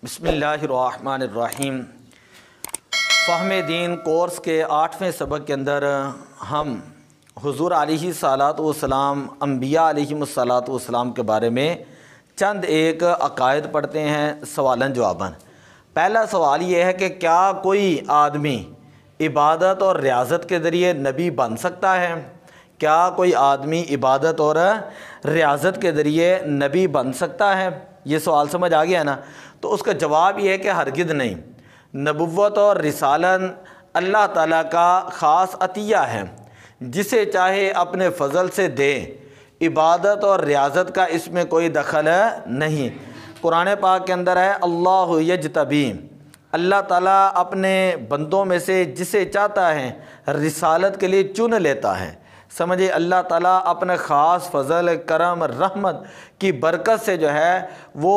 بسم اللہ الرحمن الرحیم۔ فہم دین کورس کے 8ویں سبق کے اندر ہم حضور علیہ الصلاۃ والسلام، انبیاء علیہم الصلاۃ والسلام کے بارے میں چند ایک عقائد پڑھتے ہیں سوالاً جواباً۔ پہلا سوال یہ ہے کہ کیا کوئی آدمی عبادت اور ریاضت کے ذریعے نبی بن سکتا ہے؟ کیا کوئی آدمی عبادت اور ریاضت کے ذریعے نبی بن سکتا ہے؟ یہ سوال سمجھ آ گیا نا؟ تو اس کا جواب یہ ہے کہ ہرگز نہیں۔ نبوت اور رسالت اللہ تعالیٰ کا خاص عطیہ ہے، جسے چاہے اپنے فضل سے دے۔ عبادت اور ریاضت کا اس میں کوئی دخل نہیں۔ قرآن پاک کے اندر ہے اللہ یجتبی، اللہ تعالیٰ اپنے بندوں میں سے جسے چاہتا ہے رسالت کے لیے چن لیتا ہے۔ سمجھے، اللہ تعالیٰ اپنے خاص فضل، کرم، رحمت کی برکت سے جو ہے وہ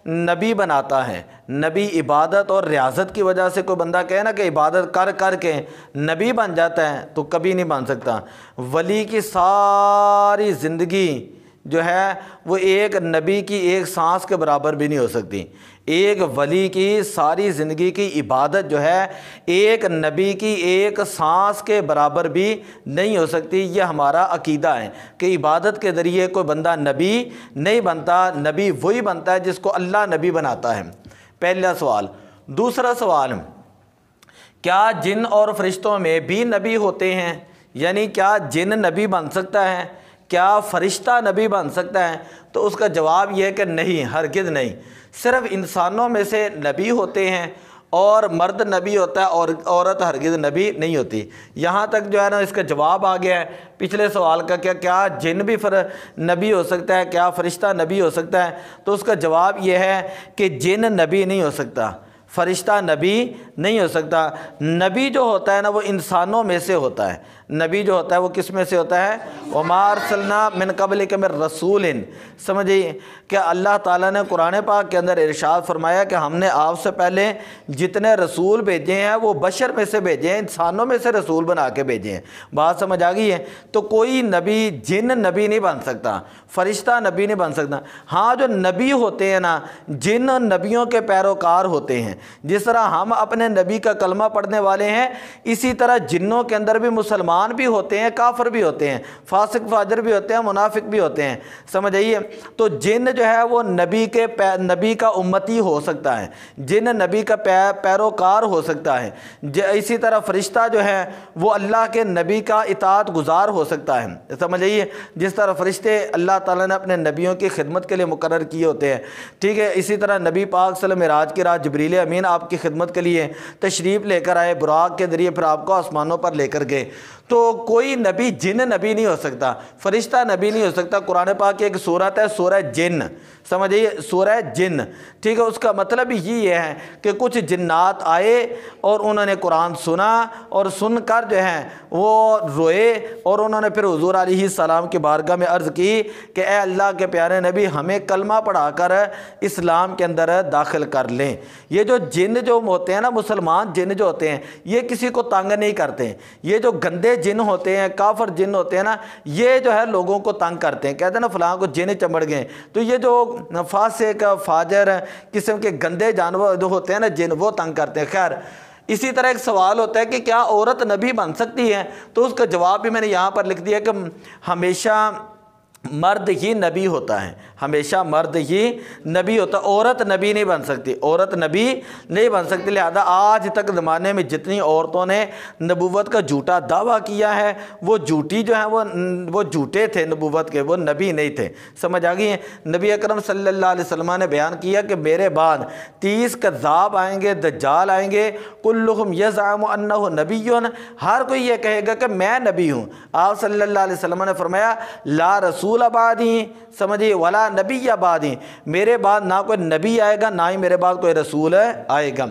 نبی بناتا ہے۔ نبی عبادت اور ریاضت کی وجہ سے کوئی بندہ کہے نا کہ عبادت کر کر کے نبی بن جاتا ہے، تو کبھی نہیں بن سکتا۔ ولی کی ساری زندگی جو ہے وہ ایک نبی کی ایک سانس کے برابر بھی نہیں ہو سکتی۔ ایک ولی کی ساری زندگی کی عبادت جو ہے ایک نبی کی ایک سانس کے برابر بھی نہیں ہو سکتی۔ یہ ہمارا عقیدہ ہے کہ عبادت کے ذریعے کوئی بندہ نبی نہیں بنتا، نبی وہی بنتا ہے جس کو اللہ نبی بناتا ہے۔ پہلا سوال۔ دوسرا سوال، کیا جن اور فرشتوں میں بھی نبی ہوتے ہیں؟ یعنی کیا جن نبی بن سکتا ہے؟ کیا فرشتہ نبی بن سکتا ہے؟ تو اس کا جواب یہ ہے کہ نہیں، ہرگز نہیں۔ صرف انسانوں میں سے نبی ہوتے ہیں، اور مرد نبی ہوتا ہے اور عورت ہرگز نبی نہیں ہوتی۔ یہاں تک جو ہے نا اس کا جواب آ گیا ہے۔ پچھلے سوال کا کیا جن بھی نبی ہو سکتا ہے؟ کیا فرشتہ نبی ہو سکتا ہے؟ تو اس کا جواب یہ ہے کہ جن نبی نہیں ہو سکتا، فرشتہ نبی نہیں ہو سکتا۔ نبی جو ہوتا ہے نا وہ انسانوں میں سے ہوتا ہے۔ نبی جو ہوتا ہے وہ کس میں سے ہوتا ہے؟ وَمَا أَرْسَلْنَا مِن قَبْلِكَ مِن رَسُولٍ۔ سمجھئے کہ اللہ تعالیٰ نے قرآن پاک کے اندر ارشاد فرمایا کہ ہم نے آپ سے پہلے جتنے رسول بھیجے ہیں وہ بشر میں سے بھیجے ہیں، انسانوں میں سے رسول بنا کے بھیجے ہیں۔ بات سمجھ آ گئی ہے؟ تو کوئی نبی جن نبی نہیں بن سکتا، فرشتہ نبی نہیں بن سکتا۔ ہاں جو نبی ہوتے ہیں نا، جن نبیوں کے پیروکار ہوتے ہیں۔ جس طرح ہم اپنے نبی کا کلمہ پڑھنے والے ہیں، اسی طرح جنوں کے اندر بھی مسلمان بھی ہوتے ہیں، کافر بھی ہوتے ہیں، فاسق فاجر بھی ہوتے ہیں، منافق بھی ہوتے ہیں۔ سمجھ آئیے؟ تو جن جو ہے وہ نبی کا امتی ہو سکتا ہے، جن نبی کا پیروکار ہو سکتا ہے۔ اسی طرح فرشتہ جو ہے وہ اللہ کے نبی کا اطاعت گزار ہو سکتا ہے۔ سمجھ آئیے؟ جس طرح فرشتے اللہ تعالیٰ نے اپنے نبیوں کی خدمت کے لیے مقرر کیے ہوتے ہیں، ٹھیک ہے۔ اسی طرح نبی پاک صلی اللہ علیہ وسلم معراج کی رات جبریل امین آپ کی خدمت کے لیے تشریف لے کر آئے، براق کے ذریعے پھر آپ کو آسمانوں پر لے کر گئے۔ تو کوئی نبی جن نبی نہیں ہو سکتا، فرشتہ نبی نہیں ہو سکتا۔ قرآن پاک کی ایک سورت ہے سورہ جن، سمجھئے؟ سورہ جن، ٹھیک ہے۔ اس کا مطلب یہ ہے کہ کچھ جنات آئے اور انہوں نے قرآن سنا، اور سن کر جو ہے وہ روئے، اور انہوں نے پھر حضور علیہ السلام کی بارگاہ میں عرض کی کہ اے اللہ کے پیارے نبی، ہمیں کلمہ پڑھا کر اسلام کے اندر داخل کر لیں۔ یہ جو جن جو ہوتے ہیں نا، مسلمان جن جو ہوتے ہیں، یہ کسی کو تنگ نہیں کرتے۔ یہ جو گندے جن ہوتے ہیں، کافر جن ہوتے ہیں نا، یہ جو ہے لوگوں کو تنگ کرتے ہیں۔ کہتے ہیں نا فلاں کو جن چمڑ گئے۔ تو یہ جو فاسق فاجر قسم کے گندے جانور جو ہوتے ہیں نا جن، وہ تنگ کرتے ہیں۔ خیر، اسی طرح ایک سوال ہوتا ہے کہ کیا عورت نبی بن سکتی ہے؟ تو اس کا جواب بھی میں نے یہاں پر لکھ دیا کہ ہمیشہ مرد ہی نبی ہوتا ہے، ہمیشہ مرد ہی نبی ہوتا ہے، عورت نبی نہیں بن سکتی، عورت نبی نہیں بن سکتی۔ لہذا آج تک زمانے میں جتنی عورتوں نے نبوت کا جھوٹا دعویٰ کیا ہے، وہ جھوٹی جو ہیں وہ جھوٹے تھے نبوت کے، وہ نبی نہیں تھے۔ سمجھ آ گئی ہیں؟ نبی اکرم صلی اللہ علیہ وسلم نے بیان کیا کہ میرے بعد 30 کذاب آئیں گے، دجال آئیں گے، کلہم یزعم انہ نبی، ہر کوئی یہ کہے گا کہ میں نبی ہوں۔ آپ صلی اللہ علیہ وسلم نے فرمایا لا رسول بعدی، سمجھیے، ولا نبی بعدی، میرے بعد نہ کوئی نبی آئے گا، نہ ہی میرے بعد کوئی رسول آئے گا۔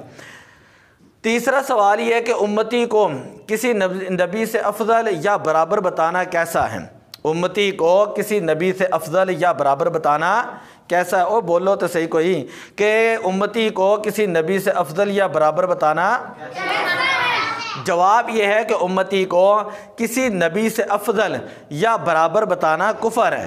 تیسرا سوال یہ ہے کہ امتی کو کسی نبی سے افضل یا برابر بتانا کیسا ہے؟ امتی کو کسی نبی سے افضل یا برابر بتانا کیسا ہے؟ او بولو تو صحیح کوئی کہ امتی کو کسی نبی سے افضل یا برابر بتانا جواب یہ ہے کہ امتی کو کسی نبی سے افضل یا برابر بتانا کفر ہے۔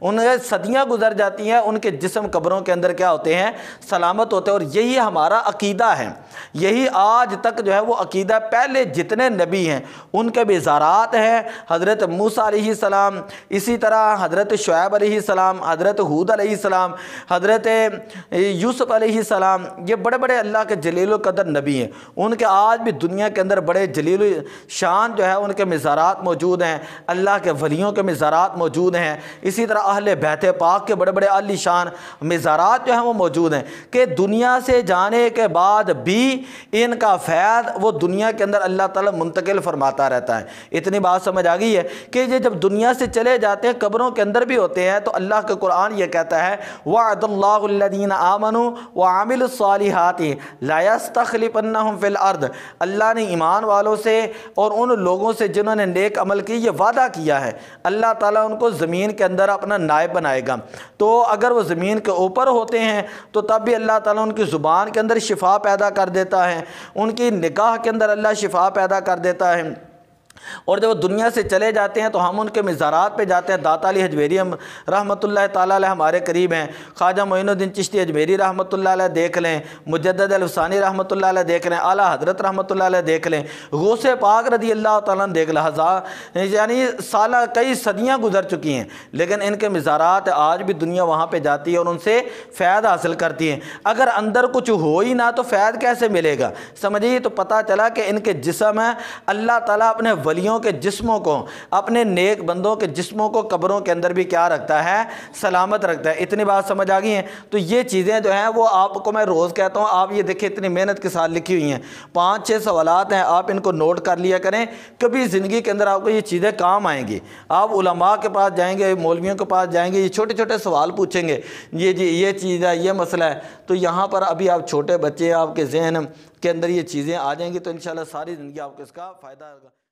ان کے صدیاں گزر جاتی ہیں، ان کے جسم قبروں کے اندر کیا ہوتے ہیں؟ سلامت ہوتے ہیں۔ اور یہی ہمارا عقیدہ ہے، یہی آج تک جو ہے وہ عقیدہ پہلے جتنے نبی ہیں ان کے بھی زارات ہیں، حضرت موسیٰ علیہ السلام، اسی طرح حضرت شعیب علیہ السلام، حضرت ہود علیہ السلام، حضرت یوسف علیہ السلام، یہ بڑے بڑے اللہ کے جلیل القدر نبی ہیں، ان کے آج بھی دنیا کے اندر بڑے جلیل شان جو ہے ان کے مزارات موجود ہیں، اللہ کے ولیوں کے مزارات موجود ہیں، اسی طرح اہل بیت پاک کے بڑے بڑے عالی شان مزارات جو ہیں وہ موجود ہیں، کہ دنیا سے جانے کے بعد بھی ان کا فیض وہ دنیا کے اندر اللہ تعالیٰ منتقل فرماتا رہتا ہے۔ اتنی بات سمجھ آ گئی ہے کہ یہ جب دنیا سے چلے جاتے ہیں قبروں کے اندر بھی ہوتے ہیں، تو اللہ کے قرآن یہ کہتا ہے وعد اللہ الذین آمنوا وعملوا الصالحات لا یستخلفنہم فی الارض، اللہ نے ایمان والوں سے اور ان لوگوں سے جنہوں نے نیک عمل کی یہ وعدہ کیا ہے، اللہ تعالیٰ ان کو زمین کے اندر اپنا نائب بنائے گا۔ تو اگر وہ زمین کے اوپر ہوتے ہیں تو تب بھی اللہ تعالیٰ ان کی زبان کے اندر شفا پیدا کر دیتا ہے، ان کی نگاہ کے اندر اللہ شفا پیدا کر دیتا ہے۔ اور جب وہ دنیا سے چلے جاتے ہیں تو ہم ان کے مزارات پہ جاتے ہیں۔ داتا علی حجویری رحمۃ اللہ تعالیٰ علیہ ہمارے قریب ہیں، خواجہ معین الدین چشتی اجمیری رحمۃ اللہ علیہ دیکھ لیں، مجدد الفسانی رحمۃ اللہ علیہ دیکھ لیں، اعلیٰ حضرت رحمۃ اللہ علیہ دیکھ لیں، غوث پاک رضی اللہ تعالیٰ عنہ دیکھ لیں، یعنی سالہ کئی صدیاں گزر چکی ہیں، لیکن ان کے مزارات آج بھی دنیا وہاں پہ جاتی ہے اور ان سے فیض حاصل کرتی ہیں۔ اگر اندر کچھ ہو ہی نہ تو فیض کیسے ملے گا؟ سمجھیے، تو پتہ چلا کہ ان کے جسم ہیں، اللہ تعالیٰ اپنے ولیوں کے جسموں کو، اپنے نیک بندوں کے جسموں کو قبروں کے اندر بھی کیا رکھتا ہے؟ سلامت رکھتا ہے۔ اتنی بات سمجھ آ گئی ہیں؟ تو یہ چیزیں جو ہیں وہ آپ کو میں روز کہتا ہوں، آپ یہ دیکھیں اتنی محنت کے ساتھ لکھی ہوئی ہیں، 5-6 سوالات ہیں، آپ ان کو نوٹ کر لیا کریں، کبھی زندگی کے اندر آپ کو یہ چیزیں کام آئیں گی۔ آپ علماء کے پاس جائیں گے، مولویوں کے پاس جائیں گے، یہ چھوٹے چھوٹے سوال پوچھیں گے، یہ چیز ہے، یہ مسئلہ ہے، تو یہاں پر ابھی آپ چھوٹے بچے، آپ کے ذہن کے اندر یہ چیزیں آ جائیں گی تو انشاءاللہ ساری زندگی آپ کو اس کا فائدہ ہوگا۔